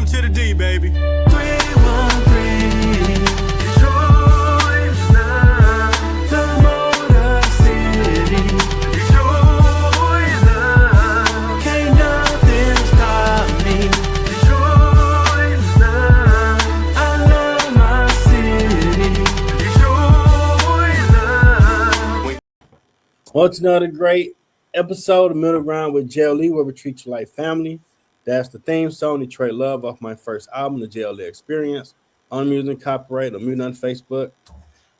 Welcome to the D, baby. 313 Detroit's love, the Motor City. Detroit's love, can't nothing stop me. Detroit's love, I love my city. Detroit's love. Well, it's another great episode of Middle Ground with JLE, where we treat you like family. That's the theme song, Detroit Love, off my first album, The JLE Experience, on music copyright, on music on Facebook.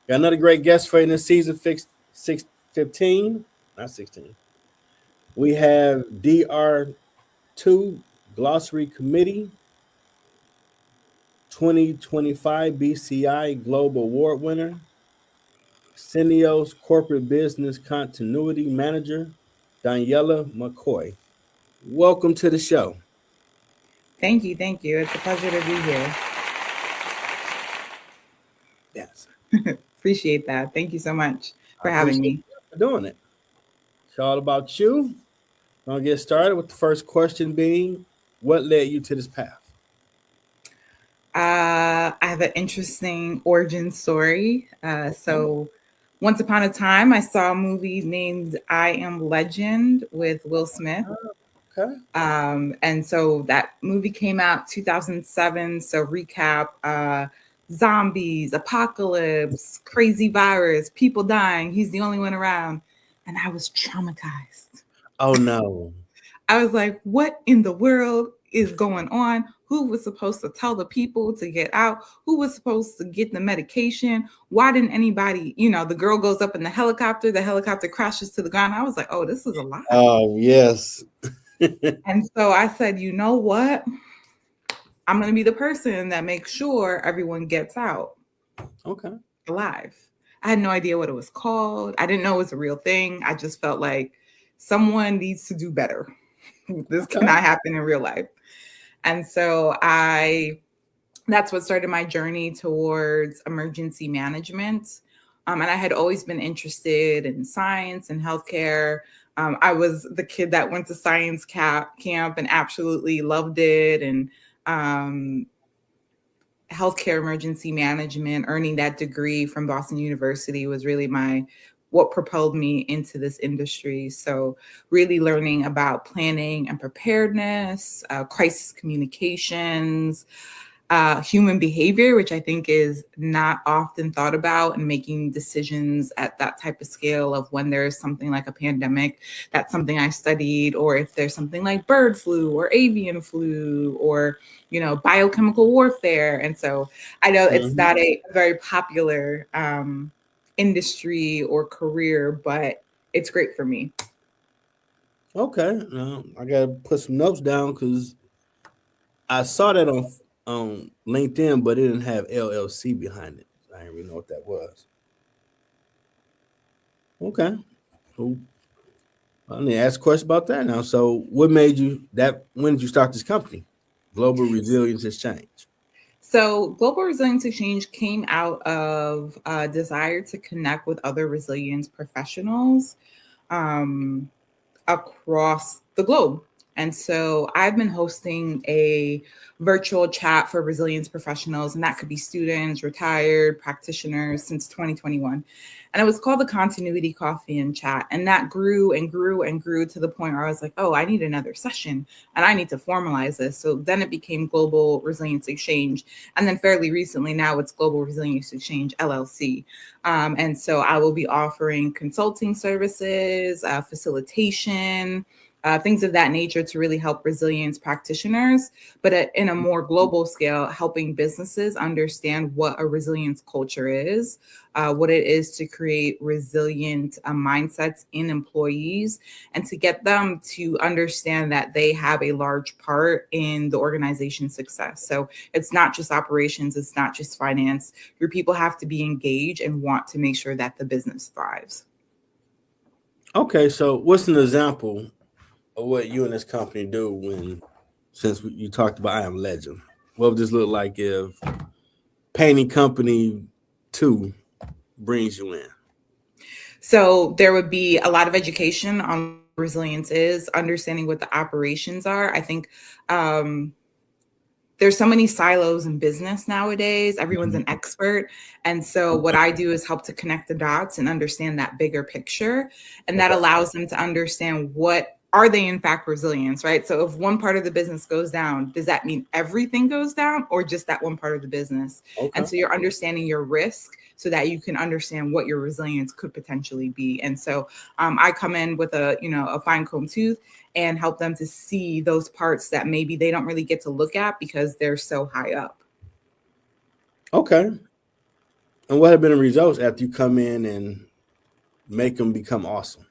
Got another great guest for you in this season, 15, not 16. We have DR2 Glossary Committee, 2025 BCI Global Award winner, Cineos Corporate Business Continuity Manager, Doniella McKoy. Welcome to the show. Thank you. It's a pleasure to be here. Yes. Appreciate that. Thank you so much for having me. For doing it. It's all about you. I'll get started with the first question being, what led you to this path? I have an interesting origin story. So once upon a time, I saw a movie named I Am Legend with Will Smith. Okay. And so that movie came out 2007. So recap, zombies, apocalypse, crazy virus, people dying. He's the only one around. And I was traumatized. Oh, no. I was like, what in the world is going on? Who was supposed to tell the people to get out? Who was supposed to get the medication? Why didn't anybody, the girl goes up in the helicopter crashes to the ground. I was like, oh, this is a lot. Oh, yes. And so I said, you know what? I'm going to be the person that makes sure everyone gets out. Okay. Alive. I had no idea what it was called. I didn't know it was a real thing. I just felt like someone needs to do better. This cannot happen in real life. And so that's what started my journey towards emergency management. And I had always been interested in science and healthcare. I was the kid that went to science camp and absolutely loved it. And healthcare emergency management, earning that degree from Boston University was really what propelled me into this industry. So really learning about planning and preparedness, crisis communications, human behavior, which I think is not often thought about, and making decisions at that type of scale of when there's something like a pandemic. That's something I studied, or if there's something like bird flu or avian flu or, biochemical warfare. And so I know it's not a very popular industry or career, but it's great for me. Okay. I got to put some notes down because I saw that on LinkedIn, but it didn't have L.L.C. behind it. I didn't really know what that was. Okay. Cool. I need to ask a question about that now. So what made you when did you start this company? Global Resilience Exchange. So Global Resilience Exchange came out of a desire to connect with other resilience professionals across the globe. And so I've been hosting a virtual chat for resilience professionals, and that could be students, retired, practitioners, since 2021. And it was called the Continuity Coffee and Chat. And that grew and grew and grew to the point where I was like, oh, I need another session and I need to formalize this. So then it became Global Resilience Exchange. And then fairly recently, now it's Global Resilience Exchange, LLC. And so I will be offering consulting services, facilitation, things of that nature to really help resilience practitioners, but in a more global scale, helping businesses understand what a resilience culture is, what it is to create resilient mindsets in employees, and to get them to understand that they have a large part in the organization's success. So it's not just operations, it's not just finance. Your people have to be engaged and want to make sure that the business thrives. Okay, so what's an example of what you and this company do since you talked about I Am Legend? What would this look like if Painting Company 2 brings you in? So there would be a lot of education on resilience is, understanding what the operations are. I think there's so many silos in business nowadays. Everyone's an expert. And so what I do is help to connect the dots and understand that bigger picture. And that allows them to understand what are they in fact resilient, right? So if one part of the business goes down, does that mean everything goes down or just that one part of the business? Okay. And so you're understanding your risk so that you can understand what your resilience could potentially be. And so I come in with a fine comb tooth and help them to see those parts that maybe they don't really get to look at because they're so high up. Okay. And what have been the results after you come in and make them become awesome?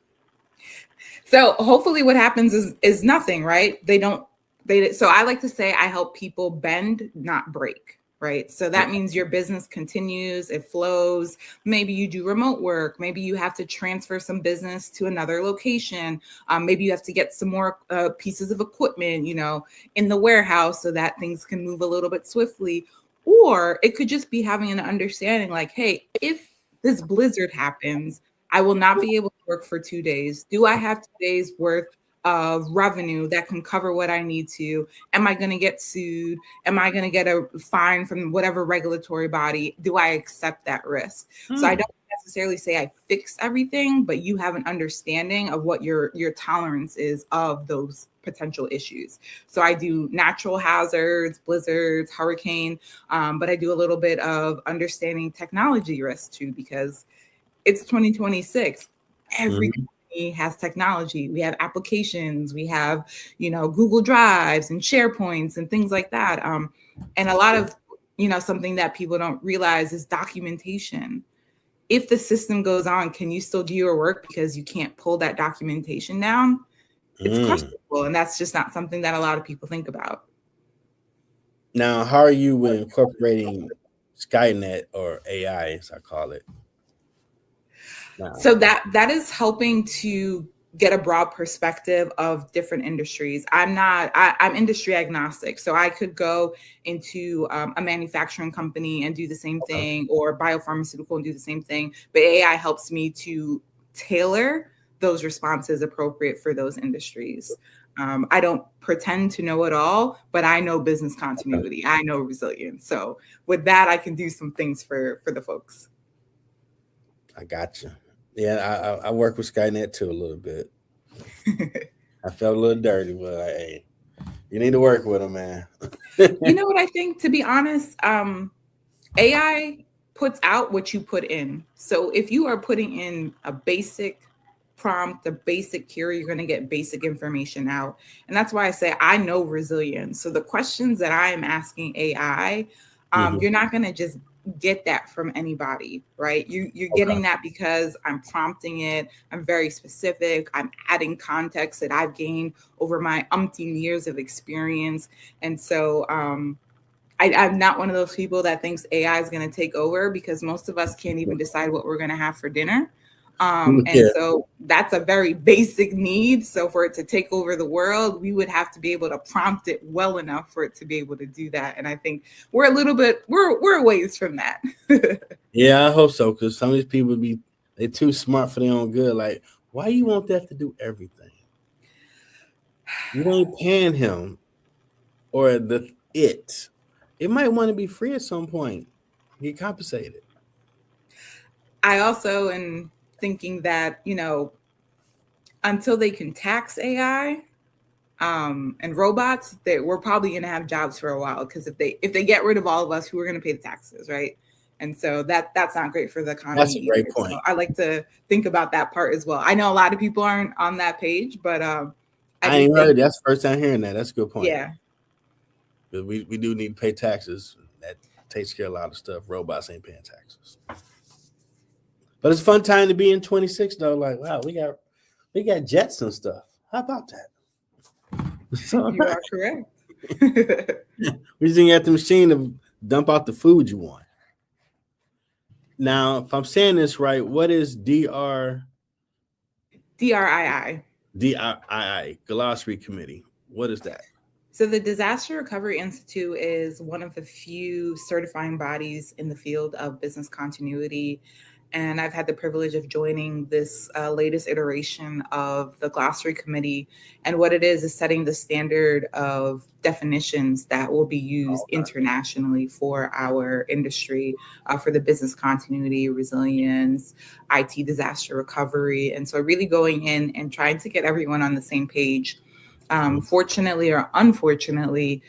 So hopefully what happens is nothing, right? So I like to say I help people bend, not break. Right. So that means your business continues, it flows. Maybe you do remote work. Maybe you have to transfer some business to another location. Maybe you have to get some more pieces of equipment, in the warehouse so that things can move a little bit swiftly. Or it could just be having an understanding like, hey, if this blizzard happens, I will not be able to work for 2 days. Do I have 2 days worth of revenue that can cover what I need to? Am I going to get sued? Am I going to get a fine from whatever regulatory body? Do I accept that risk? So I don't necessarily say I fix everything, but you have an understanding of what your tolerance is of those potential issues. So I do natural hazards, blizzards, hurricane, but I do a little bit of understanding technology risk too, because it's 2026. Every company has technology. We have applications. We have, Google Drives and SharePoints and things like that. And a lot of, something that people don't realize is documentation. If the system goes on, can you still do your work because you can't pull that documentation down? It's questionable. And that's just not something that a lot of people think about. Now, how are you with incorporating Skynet or AI, as I call it? So that is helping to get a broad perspective of different industries. I'm industry agnostic. So I could go into a manufacturing company and do the same thing, or biopharmaceutical and do the same thing. But AI helps me to tailor those responses appropriate for those industries. I don't pretend to know it all, but I know business continuity. I know resilience. So with that, I can do some things for the folks. I got you. Yeah, I work with Skynet too a little bit. I felt a little dirty, but hey, you need to work with them, man. You know what I think, to be honest, AI puts out what you put in. So if you are putting in a basic prompt, a basic query, you're going to get basic information out. And that's why I say I know resilience. So the questions that I am asking AI, you're not going to just get that from anybody, right? You're getting that because I'm prompting it. I'm very specific. I'm adding context that I've gained over my umpteen years of experience. And so I'm not one of those people that thinks AI is going to take over, because most of us can't even decide what we're going to have for dinner. And so that's a very basic need. So for it to take over the world, we would have to be able to prompt it well enough for it to be able to do that. And I think we're a ways from that. Yeah, I hope so, because some of these people they're too smart for their own good. Like, why you want that to do everything? You ain't paying him or it might want to be free at some point, get compensated. I also am thinking that, until they can tax AI and robots, we're probably going to have jobs for a while, because if they get rid of all of us, who are going to pay the taxes, right? And so that's not great for the economy. That's a great either. point. So I like to think about that part as well. I know a lot of people aren't on that page, but I ain't heard. That's the first time hearing that. That's a good point. Yeah. But we do need to pay taxes. That takes care of a lot of stuff. Robots ain't paying taxes. But it's a fun time to be in 26 though. Like, wow, we got jets and stuff. How about that? You are correct. We just didn't have the machine to dump out the food you want. Now, if I'm saying this right, what is DRII? DRII, Glossary Committee. What is that? So the Disaster Recovery Institute is one of the few certifying bodies in the field of business continuity. And I've had the privilege of joining this latest iteration of the Glossary Committee. And what it is setting the standard of definitions that will be used internationally for our industry, for the business continuity, resilience, IT disaster recovery. And so really going in and trying to get everyone on the same page. Fortunately or unfortunately,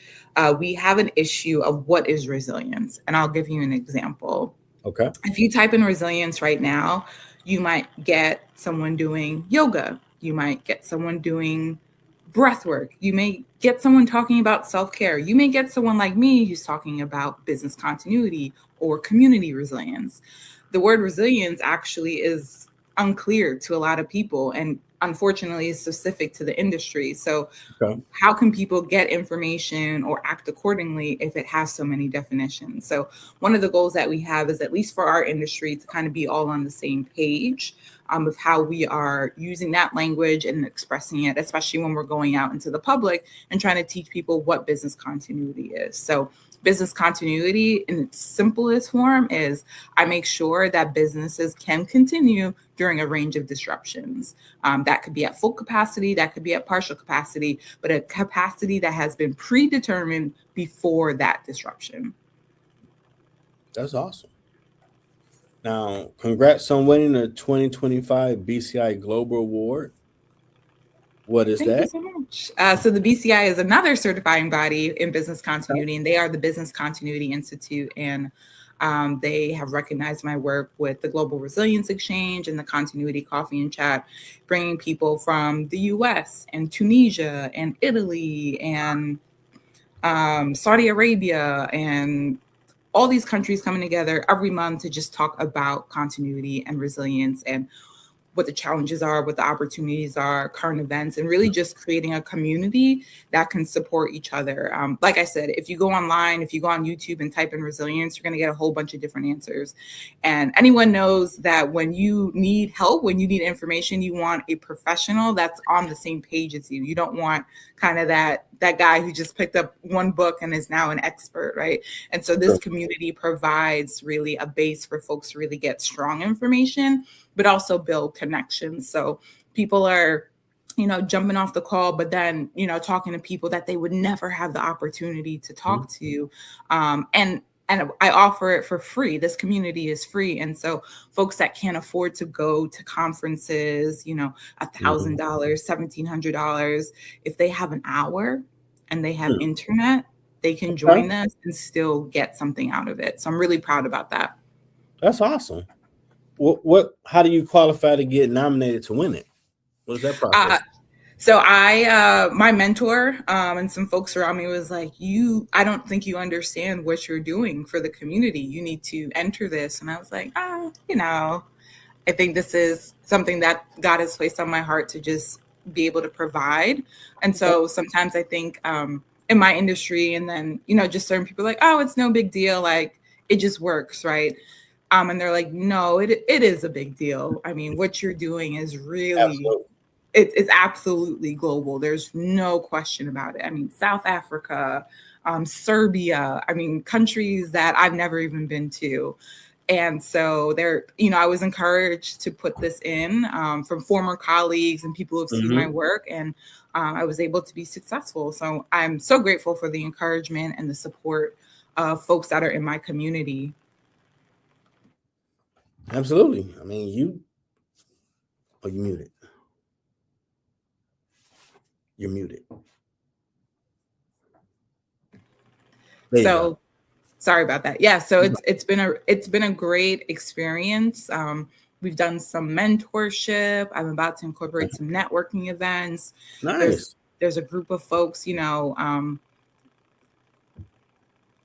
we have an issue of what is resilience. And I'll give you an example. Okay. If you type in resilience right now, you might get someone doing yoga. You might get someone doing breath work. You may get someone talking about self-care. You may get someone like me who's talking about business continuity or community resilience. The word resilience actually is unclear to a lot of people, and unfortunately is specific to the industry. So how can people get information or act accordingly if it has so many definitions? So one of the goals that we have is, at least for our industry, to kind of be all on the same page of how we are using that language and expressing it, especially when we're going out into the public and trying to teach people what business continuity is. So business continuity in its simplest form is I make sure that businesses can continue during a range of disruptions. That could be at full capacity, that could be at partial capacity, but a capacity that has been predetermined before that disruption. That's awesome. Now, congrats on winning the 2025 BCI Global Award. What is that? Thank you so much. So the BCI is another certifying body in business continuity, and they are the Business Continuity Institute. And they have recognized my work with the Global Resilience Exchange and the Continuity Coffee and Chat, bringing people from the US and Tunisia and Italy and Saudi Arabia and all these countries coming together every month to just talk about continuity and resilience and what the challenges are, what the opportunities are, current events, and really just creating a community that can support each other. Like I said, if you go online, if you go on YouTube and type in resilience, you're going to get a whole bunch of different answers. And anyone knows that when you need help, when you need information, you want a professional that's on the same page as you. You don't want kind of that guy who just picked up one book and is now an expert, right? And so this community provides really a base for folks to really get strong information, but also build connections. So people are, jumping off the call, but then, talking to people that they would never have the opportunity to talk to. And I offer it for free. This community is free. And so folks that can't afford to go to conferences, $1,000, $1,700, if they have an hour and they have internet, they can join this and still get something out of it. So I'm really proud about that. That's awesome. How do you qualify to get nominated to win it? What is that process? So my mentor and some folks around me was like, I don't think you understand what you're doing for the community. You need to enter this. And I was like, I think this is something that God has placed on my heart to just be able to provide. And so sometimes I think in my industry, and then, just certain people are like, oh, it's no big deal. Like, it just works, right? And they're like, no, it is a big deal. I mean, what you're doing is really, it's absolutely global. There's no question about it. I mean, South Africa, Serbia, countries that I've never even been to. And so I was encouraged to put this in from former colleagues and people who have seen my work, and I was able to be successful. So I'm so grateful for the encouragement and the support of folks that are in my community. Absolutely. You muted. You're muted. So sorry about that. Yeah. So it's been a great experience. We've done some mentorship. I'm about to incorporate some networking events. Nice. There's a group of folks,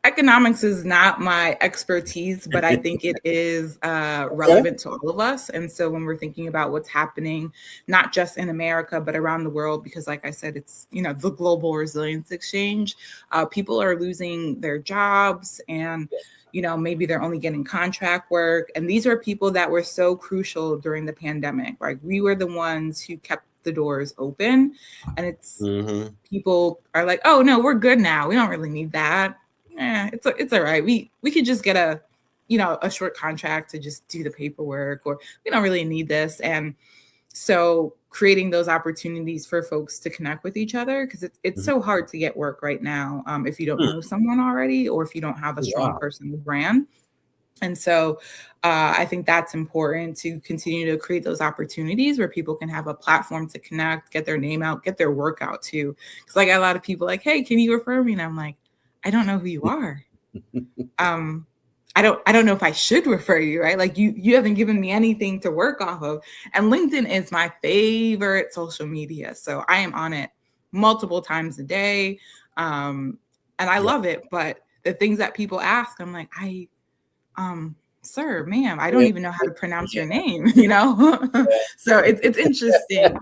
economics is not my expertise, but I think it is relevant to all of us. And so when we're thinking about what's happening, not just in America, but around the world, because like I said, it's, the Global Resilience Exchange, people are losing their jobs and, maybe they're only getting contract work. And these are people that were so crucial during the pandemic. Like, we were the ones who kept the doors open, and it's people are like, oh no, we're good now. We don't really need that. It's all right. We could just get a a short contract to just do the paperwork, or we don't really need this. And so creating those opportunities for folks to connect with each other, because it's so hard to get work right now if you don't know someone already, or if you don't have a strong personal brand. And so I think that's important, to continue to create those opportunities where people can have a platform to connect, get their name out, get their work out too. Because I got a lot of people like, hey, can you refer me? And I'm like, I don't know who you are. I don't know if I should refer you, right? Like you haven't given me anything to work off of. And LinkedIn is my favorite social media. So I am on it multiple times a day. And I love it. But the things that people ask, I'm like, sir, ma'am, I don't even know how to pronounce your name, So it's interesting.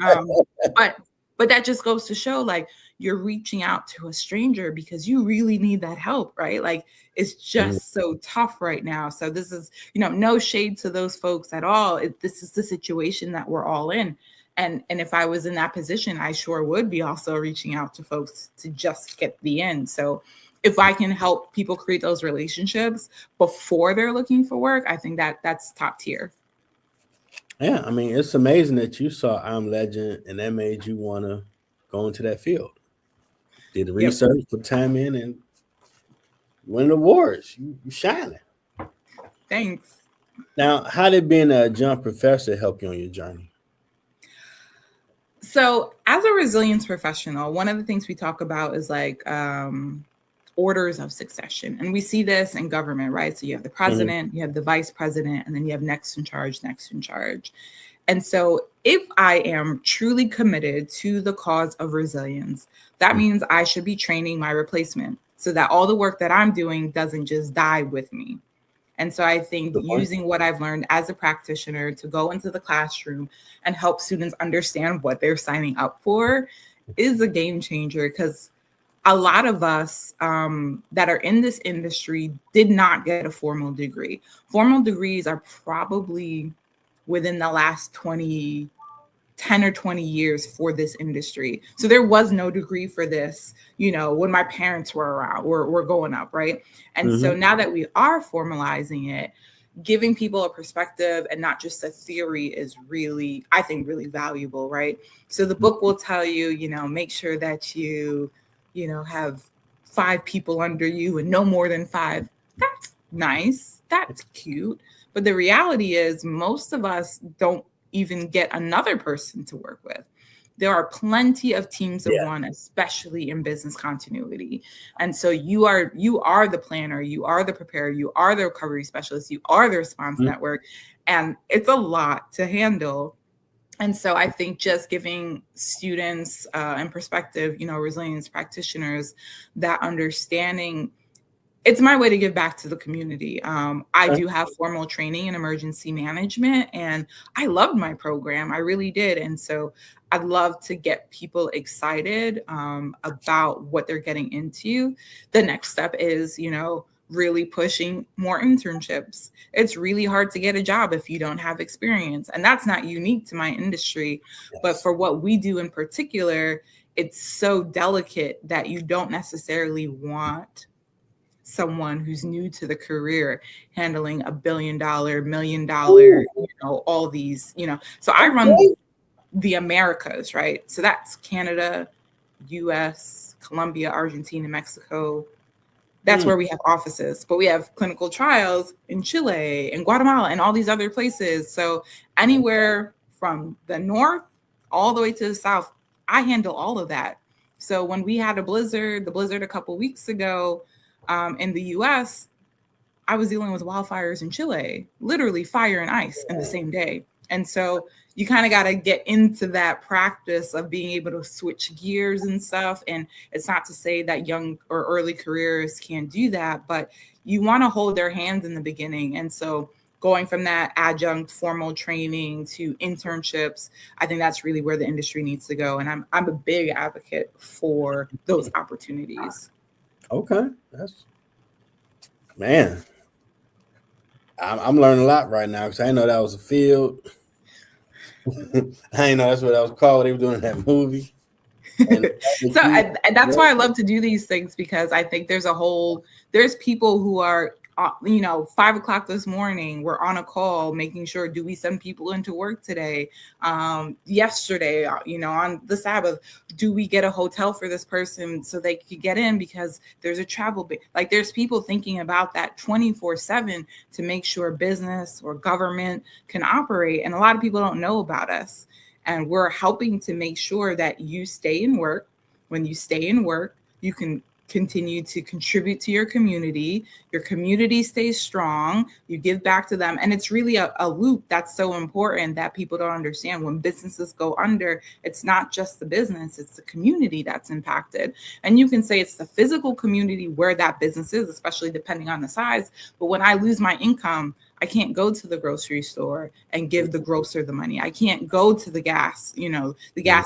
But that just goes to show, like, you're reaching out to a stranger because you really need that help, right? Like, it's just so tough right now. So this is, no shade to those folks at all. This is the situation that we're all in. And if I was in that position, I sure would be also reaching out to folks to just get the end. So if I can help people create those relationships before they're looking for work, I think that's top tier. Yeah, I mean, it's amazing that you saw I'm Legend and that made you want to go into that field. Did the research, put time in, and win awards. You shining. Thanks. Now, how did being a adjunct professor help you on your journey? So as a resilience professional, one of the things we talk about is like orders of succession. And we see this in government, right? So you have the president, you have the vice president, and then you have next in charge. And so if I am truly committed to the cause of resilience, that means I should be training my replacement so that all the work that I'm doing doesn't just die with me. And so I think using what I've learned as a practitioner to go into the classroom and help students understand what they're signing up for is a game changer, because a lot of us that are in this industry did not get a formal degree. Formal degrees are probably within the last 10 or 20 years for this industry. So there was no degree for this, when my parents were around, we're growing up, right? And so now that we are formalizing it, giving people a perspective and not just a theory is really, I think, really valuable, right? So the book will tell you, make sure that you have 5 people under you and no more than 5. That's nice. That's cute. But the reality is most of us don't even get another person to work with. There are plenty of teams of one, especially in business continuity. And so you are the planner, you are the preparer, you are the recovery specialist, you are the response network. And it's a lot to handle. And so I think just giving students and perspective, resilience practitioners, that understanding, it's my way to give back to the community. I do have formal training in emergency management, and I loved my program. I really did. And so I'd love to get people excited about what they're getting into. The next step is, really pushing more internships. It's really hard to get a job if you don't have experience. And that's not unique to my industry. But for what we do in particular, it's so delicate that you don't necessarily want someone who's new to the career handling $1 billion, $1 million, all these, So I run the Americas, right? So that's Canada, US, Colombia, Argentina, Mexico. That's where we have offices, but we have clinical trials in Chile and Guatemala and all these other places. So anywhere from the north all the way to the south, I handle all of that. So when we had the blizzard a couple weeks ago in the US, I was dealing with wildfires in Chile, literally fire and ice in the same day. And so you kind of got to get into that practice of being able to switch gears and stuff. And it's not to say that young or early careers can't do that, but you want to hold their hands in the beginning. And so going from that adjunct formal training to internships, I think that's really where the industry needs to go. And I'm a big advocate for those opportunities. Okay. Man, I'm learning a lot right now, because I didn't know that was a field. I didn't know that's what that was called. They were doing that movie. And that's why I love to do these things, because I think there's people who are 5 o'clock this morning, we're on a call making sure, do we send people into work today? Yesterday, on the Sabbath, do we get a hotel for this person so they could get in because there's a travel like there's people thinking about that 24/7 to make sure business or government can operate. And a lot of people don't know about us. And we're helping to make sure that you stay in work. When you stay in work, you can continue to contribute to your community stays strong, you give back to them. And it's really a loop that's so important that people don't understand. When businesses go under, it's not just the business, it's the community that's impacted. And you can say it's the physical community where that business is, especially depending on the size. But when I lose my income, I can't go to the grocery store and give the grocer the money. I can't go to the gas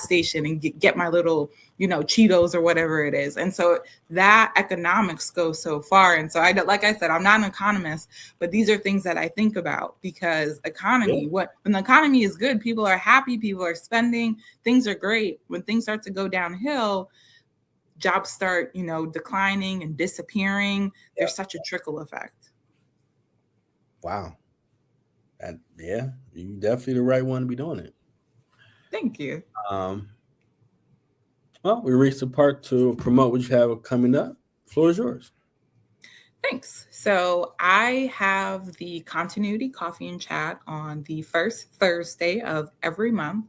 station and get my little, Cheetos or whatever it is. And so that economics goes so far. And so like I said, I'm not an economist, but these are things that I think about because when the economy is good, people are happy, people are spending, things are great. When things start to go downhill, jobs start, declining and disappearing. There's such a trickle effect. Wow. You definitely the right one to be doing it. Thank you. Well, we reached the part to promote what you have coming up. The floor is yours. Thanks. So I have the Continuity Coffee and Chat on the first Thursday of every month.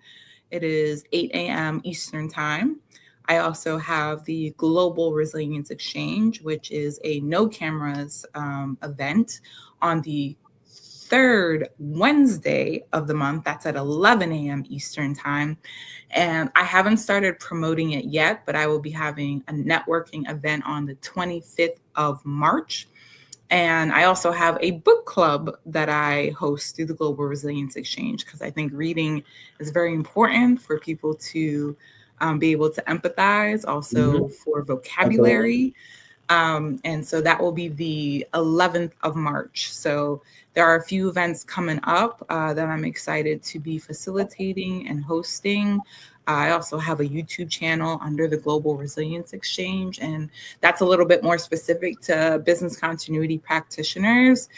It is 8 a.m. Eastern Time. I also have the Global Resilience Exchange, which is a no cameras event on the third Wednesday of the month. That's at 11 a.m. Eastern Time. And I haven't started promoting it yet, but I will be having a networking event on the 25th of March. And I also have a book club that I host through the Global Resilience Exchange because I think reading is very important for people to be able to empathize, also for vocabulary. And so that will be the 11th of March. So there are a few events coming up that I'm excited to be facilitating and hosting. I also have a YouTube channel under the Global Resilience Exchange, and that's a little bit more specific to business continuity practitioners.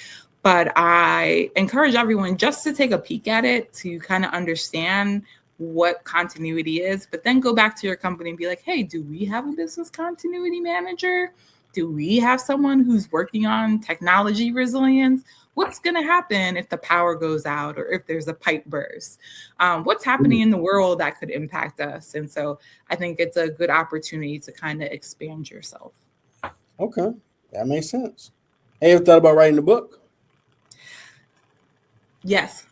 But I encourage everyone just to take a peek at it to kind of understand what continuity is, but then go back to your company and be like, hey, do we have a business continuity manager? Do we have someone who's working on technology resilience? What's going to happen if the power goes out or if there's a pipe burst? What's happening in the world that could impact us? And so I think it's a good opportunity to kind of expand yourself. Okay, that makes sense. Hey, you ever thought about writing a book? Yes.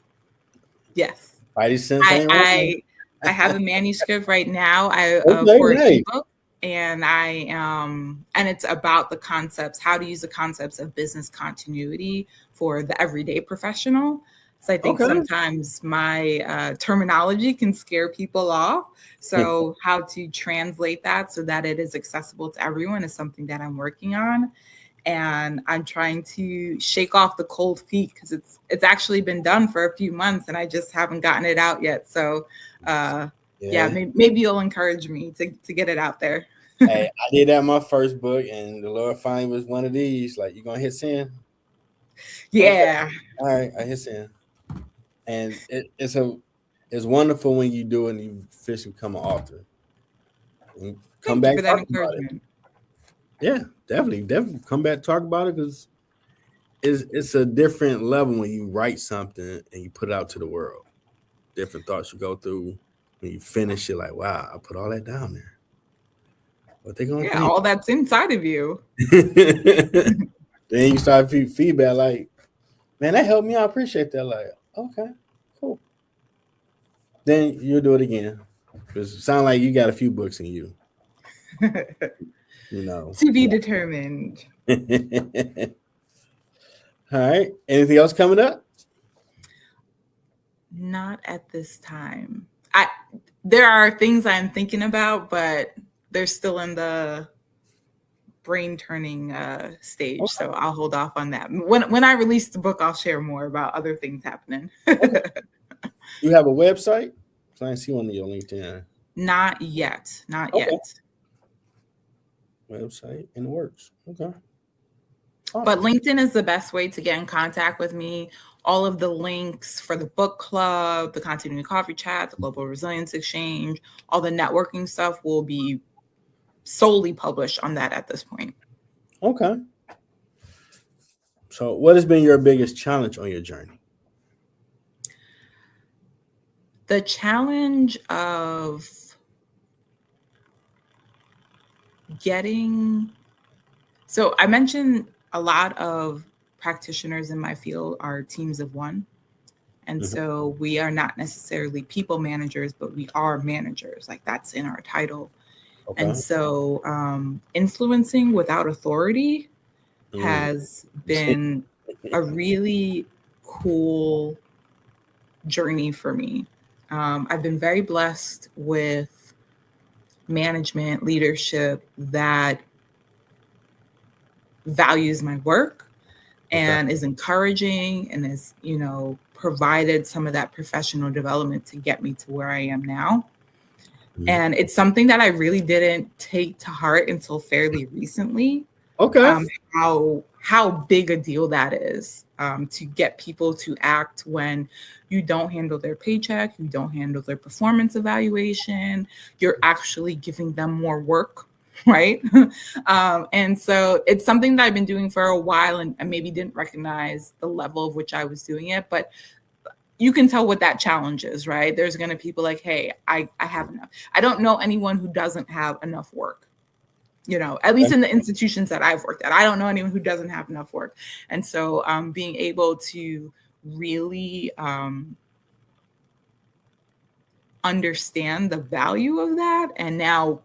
I have a manuscript right now for an ebook. And and it's about the concepts, how to use the concepts of business continuity for the everyday professional. So I think sometimes my terminology can scare people off. So how to translate that so that it is accessible to everyone is something that I'm working on. And I'm trying to shake off the cold feet because it's actually been done for a few months and I just haven't gotten it out yet. So maybe you'll encourage me to get it out there. Hey, I did that in my first book, and the Lord finally was one of these. Like, you gonna hit send? Yeah. Okay. All right, I hit send. And it's wonderful when you do it and you officially become an author. Come back for that encouragement. Yeah, definitely come back, talk about it, because it's a different level when you write something and you put it out to the world. Different thoughts you go through when you finish it. Like, wow, I put all that down there. What they gonna think? All that's inside of you. Then you start feedback like, man, that helped me. I appreciate that. Like, okay, cool. Then you'll do it again. Because it sounds like you got a few books in you. To be determined. All right. Anything else coming up? Not at this time. There are things I'm thinking about, but they're still in the brain turning stage. Okay. So I'll hold off on that. When I release the book, I'll share more about other things happening. Okay. You have a website? So I see on your LinkedIn. Not yet. Not yet. Website in the works. Okay. But LinkedIn is the best way to get in contact with me. All of the links for the book club, the Continuity Coffee Chat, the Global Resilience Exchange, all the networking stuff will be solely published on that at this point. Okay. So what has been your biggest challenge on your journey? The challenge of so I mentioned a lot of practitioners in my field are teams of one. And so we are not necessarily people managers, but we are managers. Like that's in our title. Okay. And so influencing without authority has been a really cool journey for me. I've been very blessed with management, leadership that values my work and is encouraging and is, provided some of that professional development to get me to where I am now. And it's something that I really didn't take to heart until fairly recently. Okay. How big a deal that is to get people to act when you don't handle their paycheck, you don't handle their performance evaluation, you're actually giving them more work, right? And so it's something that I've been doing for a while and maybe didn't recognize the level of which I was doing it, but you can tell what that challenge is, right? There's going to be people like, hey, I have enough. I don't know anyone who doesn't have enough work, at least in the institutions that I've worked at. I don't know anyone who doesn't have enough work. And so being able to really understand the value of that and now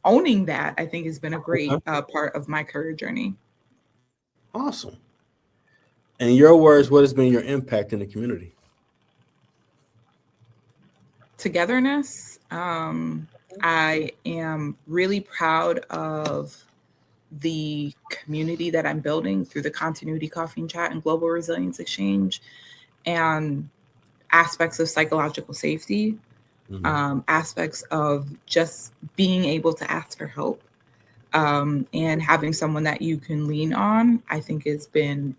owning that, I think has been a great part of my career journey. Awesome. And in your words, what has been your impact in the community? Togetherness. I am really proud of the community that I'm building through the Continuity Coffee and Chat and Global Resilience Exchange and aspects of psychological safety, aspects of just being able to ask for help and having someone that you can lean on, I think has been,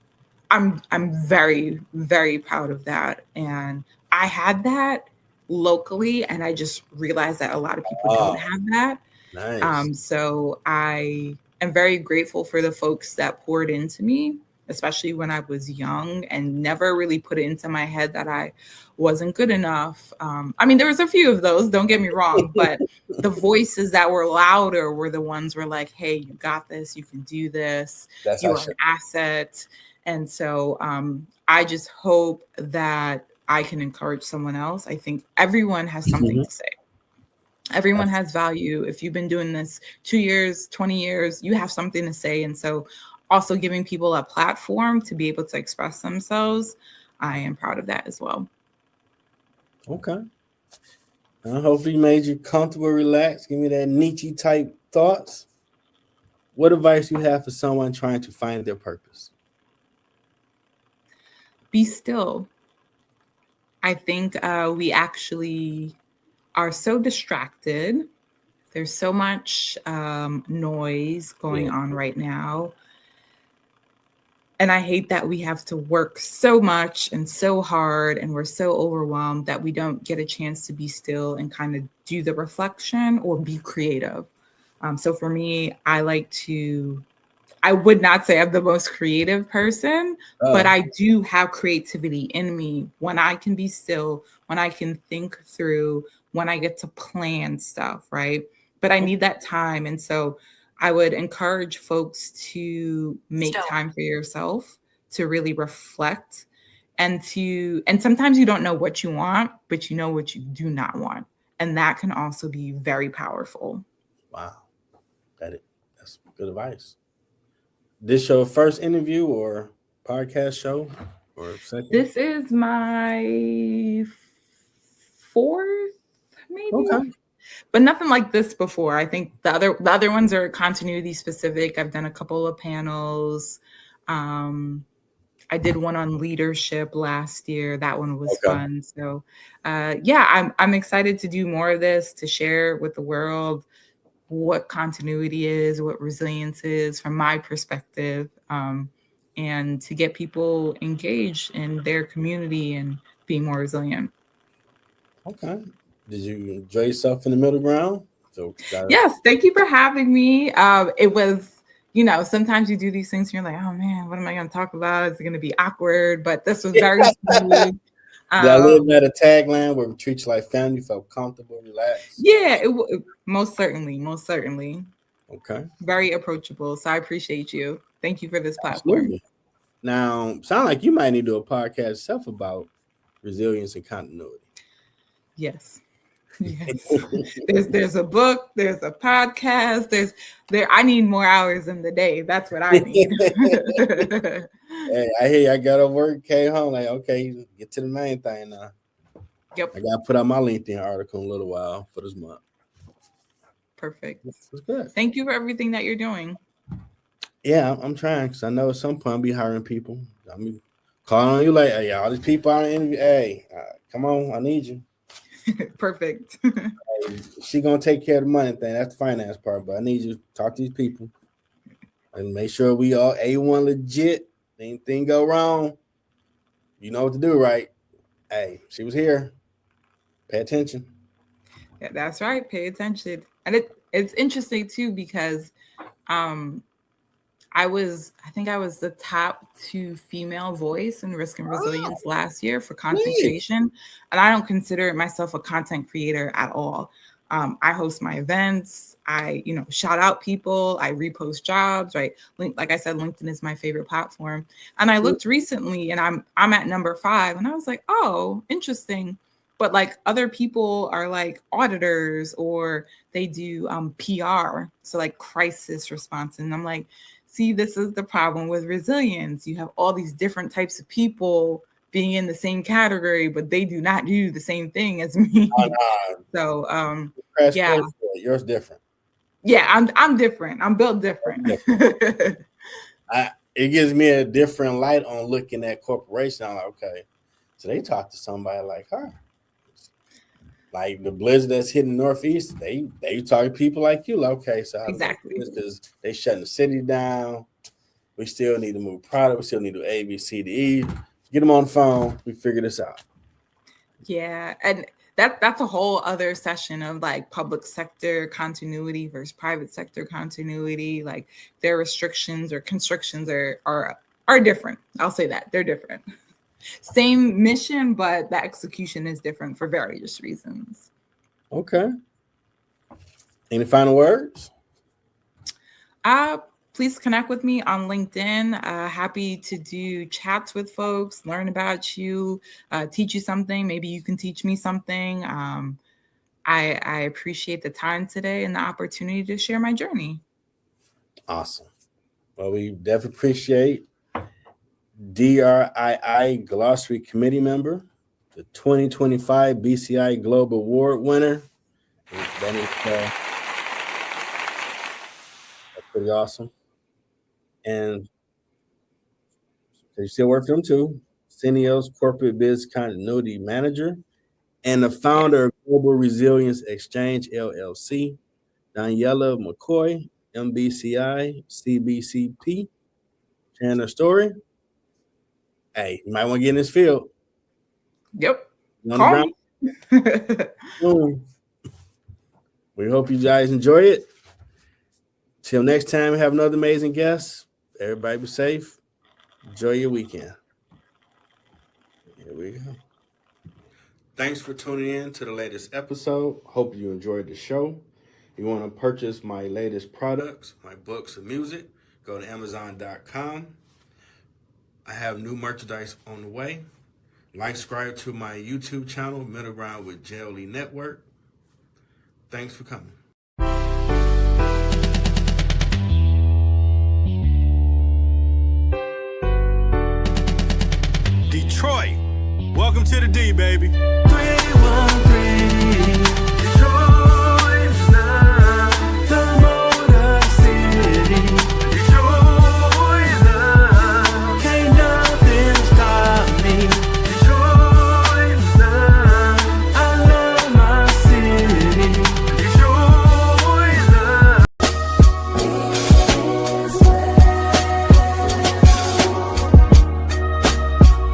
I'm very, very proud of that. And I had that locally, and I just realized that a lot of people don't have that. Nice. So I am very grateful for the folks that poured into me, especially when I was young and never really put it into my head that I wasn't good enough. I mean, there was a few of those, don't get me wrong, but the voices that were louder were the ones who were like, hey, you got this, you can do this, you are an asset. And so I just hope that I can encourage someone else. I think everyone has something to say. Everyone has value. If you've been doing this 2 years, 20 years, you have something to say. And so also giving people a platform to be able to express themselves, I am proud of that as well. Okay. Hopefully made you comfortable, relaxed. Give me that Nietzsche type thoughts. What advice you have for someone trying to find their purpose? Be still. I think we actually are so distracted. There's so much noise going on right now. And I hate that we have to work so much and so hard and we're so overwhelmed that we don't get a chance to be still and kind of do the reflection or be creative. So for me, I would not say I'm the most creative person, but I do have creativity in me when I can be still, when I can think through, when I get to plan stuff, right? But I need that time. And so I would encourage folks to make time for yourself, to really reflect and sometimes you don't know what you want, but you know what you do not want. And that can also be very powerful. Wow. That's good advice. This your first interview or podcast show or second? This is my fourth, maybe. Okay. But nothing like this before. I think the other ones are continuity specific. I've done a couple of panels. I did one on leadership last year. That one was fun. So I'm excited to do more of this, to share with the world what continuity is, what resilience is from my perspective, and to get people engaged in their community and being more resilient. Okay. Did you enjoy yourself in the middle ground? So Yes, thank you for having me. It was, sometimes you do these things and you're like, oh man, what am I going to talk about? Is it going to be awkward? But this was very smooth. Did I live at a tagline where we treat you like family, felt comfortable, relaxed? Yeah, most certainly. Okay. Very approachable. So I appreciate you. Thank you for this platform. Absolutely. Now, sound like you might need to do a podcast yourself about resilience and continuity. Yes. There's a book, there's a podcast, I need more hours in the day. That's what I need. Hey, I hear you. I got to work, came home, like, okay, get to the main thing now. Yep. I got to put out my LinkedIn article in a little while for this month. Perfect. That's good. Thank you for everything that you're doing. Yeah, I'm trying, because I know at some point I'll be hiring people. I'll be calling on you like, hey, all these people I interview, hey, come on, I need you. Perfect. Hey, she gonna take care of the money thing. That's the finance part, but I need you to talk to these people and make sure we all A1 legit. Anything go wrong, you know what to do, right? Hey, she was here. Pay attention. Yeah, that's right. Pay attention. And it's interesting too, because I think I was the top 2 female voice in risk and resilience last year for concentration. And I don't consider myself a content creator at all. I host my events. I, shout out people. I repost jobs, right? Like I said, LinkedIn is my favorite platform. And I looked recently and I'm at number 5 and I was like, oh, interesting. But like other people are like auditors or they do PR. So like crisis response. And I'm like, see, this is the problem with resilience. You have all these different types of people being in the same category, but they do not do the same thing as me. So, yeah, yours different. Yeah, I'm different. I'm built different. It gives me a different light on looking at corporation. I'm like, okay, so they talk to somebody like her. Like the blizzard that's hitting Northeast, they talk to people like you. Like, okay, so how exactly, because they shutting the city down. We still need to move product. We still need to do A, B, C, D, E. Get them on the phone. We figure this out. Yeah, and that's a whole other session of like public sector continuity versus private sector continuity. Like their restrictions or constrictions are different. I'll say that they're different. Same mission, but the execution is different for various reasons. Okay. Any final words? Please connect with me on LinkedIn. Happy to do chats with folks, learn about you, teach you something. Maybe you can teach me something. I appreciate the time today and the opportunity to share my journey. Awesome. Well, we definitely appreciate DRII Glossary Committee member, the 2025 BCI Global Award winner. That's pretty awesome. And they still work for them too. Cineos Corporate Biz Continuity Manager and the founder of Global Resilience Exchange, L.L.C, Doniella McKoy, MBCI, CBCP. Sharing her story. Hey, you might want to get in this field. Yep. We hope you guys enjoy it. Till next time, we have another amazing guest. Everybody be safe. Enjoy your weekend. Here we go. Thanks for tuning in to the latest episode. Hope you enjoyed the show. If you want to purchase my latest products, my books and music, go to Amazon.com. I have new merchandise on the way. Like, subscribe to my YouTube channel, Middle Ground with JLE Network. Thanks for coming. Detroit, welcome to the D, baby.